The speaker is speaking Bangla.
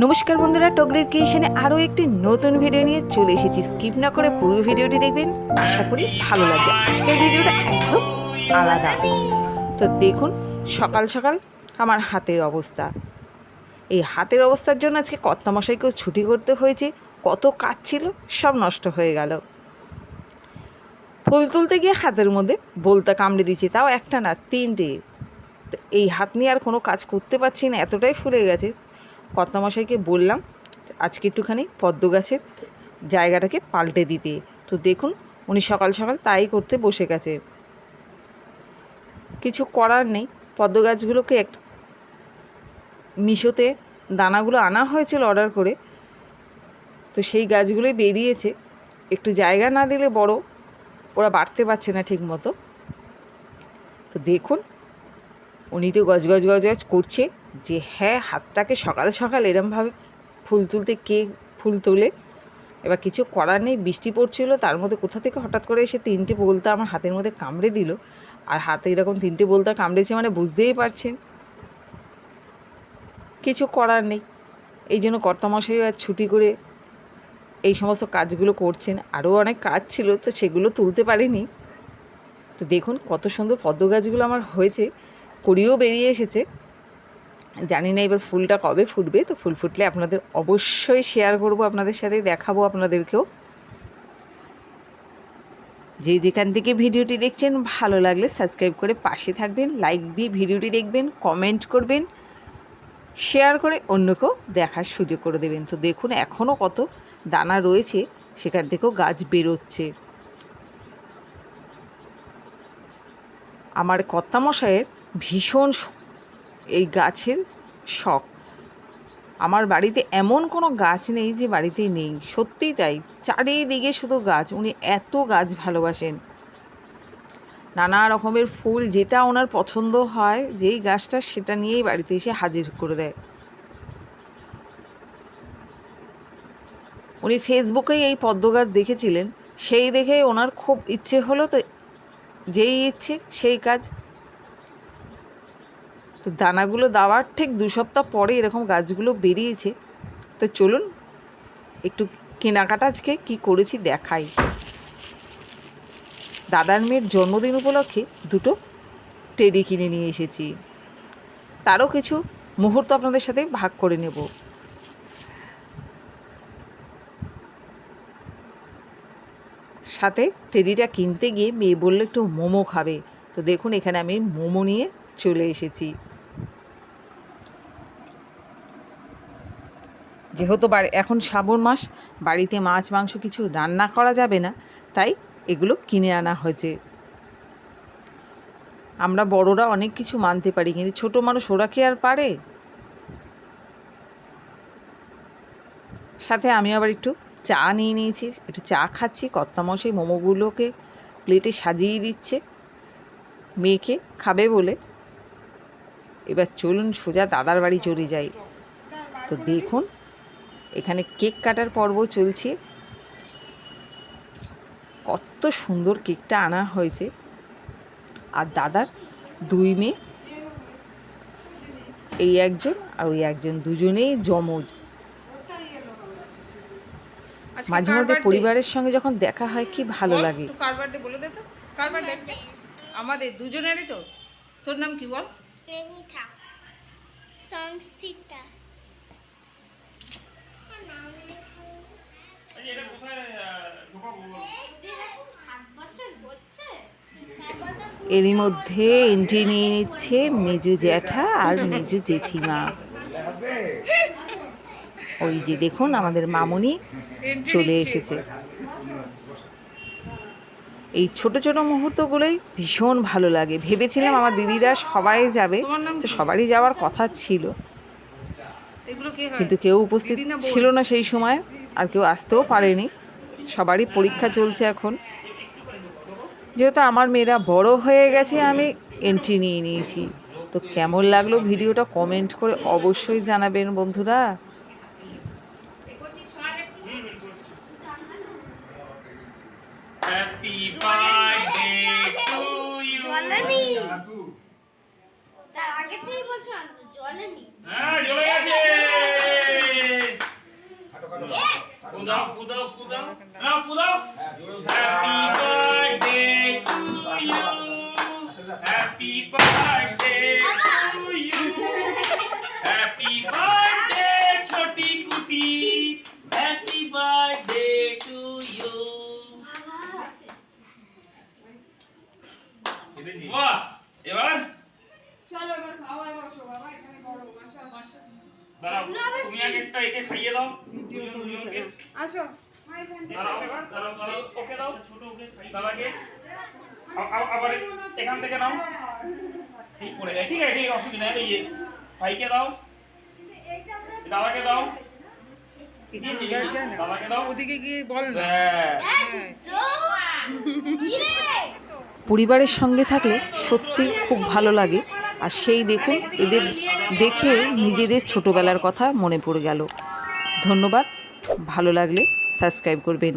নমস্কার বন্ধুরা, টগরির ক্রিয়েশনে আরও একটি নতুন ভিডিও নিয়ে চলে এসেছি। স্কিপ না করে পুরো ভিডিওটি দেখবেন, আশা করি ভালো লাগবে। আজকের ভিডিওটা একদম আলাদা। তো দেখুন সকাল সকাল আমার হাতের অবস্থা। এই হাতের অবস্থার জন্য আজকে কর্তামশাইকেও ছুটি করতে হয়েছে। কত কাজ ছিল সব নষ্ট হয়ে গেল। ফুল তুলতে গিয়ে হাতের মধ্যে বলতা কামড়ে দিয়েছি, তাও একটা না, তিনটে। এই হাত নিয়ে আর কোনো কাজ করতে পারছি না, এতটাই ফুলে গেছে। কর্তামশাইকে বললাম আজকে একটুখানি পদ্ম গাছের জায়গাটাকে পাল্টে দিতে। তো দেখুন উনি সকাল সকাল তাই করতে বসে গেছে। কিছু করার নেই, পদ্ম গাছগুলোকে মিশোতে দানাগুলো আনা হয়েছিল অর্ডার করে, তো সেই গাছগুলোই বেরিয়েছে। একটু জায়গা না দিলে বড় ওরা বাড়তে পারছে না ঠিক মতো। তো দেখুন উনি তো গজ গজ গজ গজ করছে যে হ্যাঁ, হাতটাকে সকাল সকাল এরমভাবে ফুল তুলতে কে ফুল তোলে। এবার কিছু করার নেই, বৃষ্টি পড়ছিল, তার মধ্যে কোথা থেকে হঠাৎ করে এসে তিনটে বলতা আমার হাতের মধ্যে কামড়ে দিল। আর হাতে এরকম তিনটে বলতা কামড়েছে মানে বুঝতেই পারছেন। কিছু করার নেই, এই জন্য কর্তামশাইও আর ছুটি করে এই সমস্ত কাজগুলো করছেন। আরও অনেক কাজ ছিল, তো সেগুলো তুলতে পারিনি। তো দেখুন কত সুন্দর পদ্ম গাছগুলো আমার হয়েছে, কড়িও বেরিয়ে এসেছে। জানি না এবার ফুলটা কবে ফুটবে, তো ফুল ফুটলে আপনাদের অবশ্যই শেয়ার করব, আপনাদের সাথে দেখাবো আপনাদেরকেও। যে যেখান থেকে ভিডিওটি দেখছেন ভালো লাগলে সাবস্ক্রাইব করে পাশে থাকবেন, লাইক দিয়ে ভিডিওটি দেখবেন, কমেন্ট করবেন, শেয়ার করে অন্যকেও দেখার সুযোগ করে দেবেন। তো দেখুন এখনও কত দানা রয়েছে, সেখান থেকেও গাছ বেরোচ্ছে। আমার কর্তামশাইয়ের ভীষণ এই গাছের শখ। আমার বাড়িতে এমন কোনো গাছ নেই যে বাড়িতে নেই, সত্যিই তাই, চারিদিকে শুধু গাছ। উনি এত গাছ ভালোবাসেন, নানা রকমের ফুল, যেটা ওনার পছন্দ হয় যেই গাছটা সেটা নিয়েই বাড়িতে এসে হাজির করে দেয়। উনি ফেসবুকেই এই পদ্ম গাছ দেখেছিলেন, সেই দেখে ওনার খুব ইচ্ছে হলো, তো যেই ইচ্ছে সেই কাজ। তো দানাগুলো দেওয়ার ঠিক 2 সপ্তাহ পরে এরকম গাছগুলো বেরিয়েছে। তো চলুন একটু কেনাকাটা আজকে কী করেছি দেখাই। দাদার মেয়ের জন্মদিন উপলক্ষে 2টো টেডি কিনে নিয়ে এসেছি, তারও কিছু মুহূর্ত আপনাদের সাথে ভাগ করে নেব। সাথে টেডিটা কিনতে গিয়ে মেয়ে বললো একটু মোমো খাবে, তো দেখুন এখানে আমি মোমো নিয়ে চলে এসেছি। যেহেতু এখন শ্রাবণ মাস, বাড়িতে মাছ মাংস কিছু রান্না করা যাবে না, তাই এগুলো কিনে আনা হয়েছে। আমরা বড়রা অনেক কিছু মানতে পারি, কিন্তু ছোট মানুষ ওরা কি আর পারে। সাথে আমি আবার একটু চা নিয়ে নিয়েছি, একটু চা খাচ্ছি। কর্তামশাই মোমোগুলোকে প্লেটে সাজিয়ে দিচ্ছে মেয়েকে খাবে বলে। এবার চলুন সোজা দাদার বাড়ি চলে যাই। তো দেখুন এখানে কেক কাটার পর্ব চলছে। কত সুন্দর কেকটা আনা হয়েছে। আর দাদার 2 মেয়ে, এই একজন আর ওই একজন, দুজনেই জমজ। মাঝে মধ্যে পরিবারের সঙ্গে যখন দেখা হয় কি ভালো লাগে। কার বার্থডে বলে দে তো, কার বার্থডে আজকে? আমাদের দুজনেরই তো। তোর নাম কি বল? স্নেহিতা, সংস্থিতা। এরই মধ্যে এন্ট্রি নিয়ে নিচ্ছে মেজো জ্যাঠা আর মেজো জেঠিমা। ওই যে দেখুন আমাদের মামুনি চলে এসেছে। এই ছোট ছোট মুহূর্তগুলোই ভীষণ ভালো লাগে। ভেবেছিলাম আমার দিদিরা সবাই যাবে, তো সবারই যাওয়ার কথা ছিল, কিন্তু কেউ উপস্থিত ছিল না সেই সময়, আর কেউ আসতেও পারেনি। সবারই পরীক্ষা চলছে এখন। যেহেতু আমার মেয়েরা বড় হয়ে গেছে, আমি এন্ট্রি নিয়ে নিয়েছি। তো কেমন লাগলো ভিডিওটা কমেন্ট করে অবশ্যই জানাবেন বন্ধুরা। Happy birthday to you. জলেনি। তার আগে থেকেই বলছো জলেনি। হ্যাঁ জ্বলে গেছে। Happy birthday, छोटी कुटी. Happy birthday to you. বাহ, এবার দাঁড়াও, তুমি আগে একটা একে খাইয়ে দাও দুজনকে। দাঁড়াও, ওকে দাও, ছোট ওকে খাইয়ে দাদাকে। আবার এখান থেকে নাও, ঠিক পড়ে যায়, ঠিক আছে, ঠিক অসুবিধা নেই। এই যে ভাইকে দাও, দাদাকে দাও, দাদাকে দাও, ওদিকে গিয়ে বল না। পরিবারের সঙ্গে থাকলে সত্যি খুব ভালো লাগে। আর সেই দেখুন, এদের দেখে নিজেদের ছোটবেলার কথা মনে পড়ে গেল। ধন্যবাদ, ভালো লাগলে সাবস্ক্রাইব করবেন।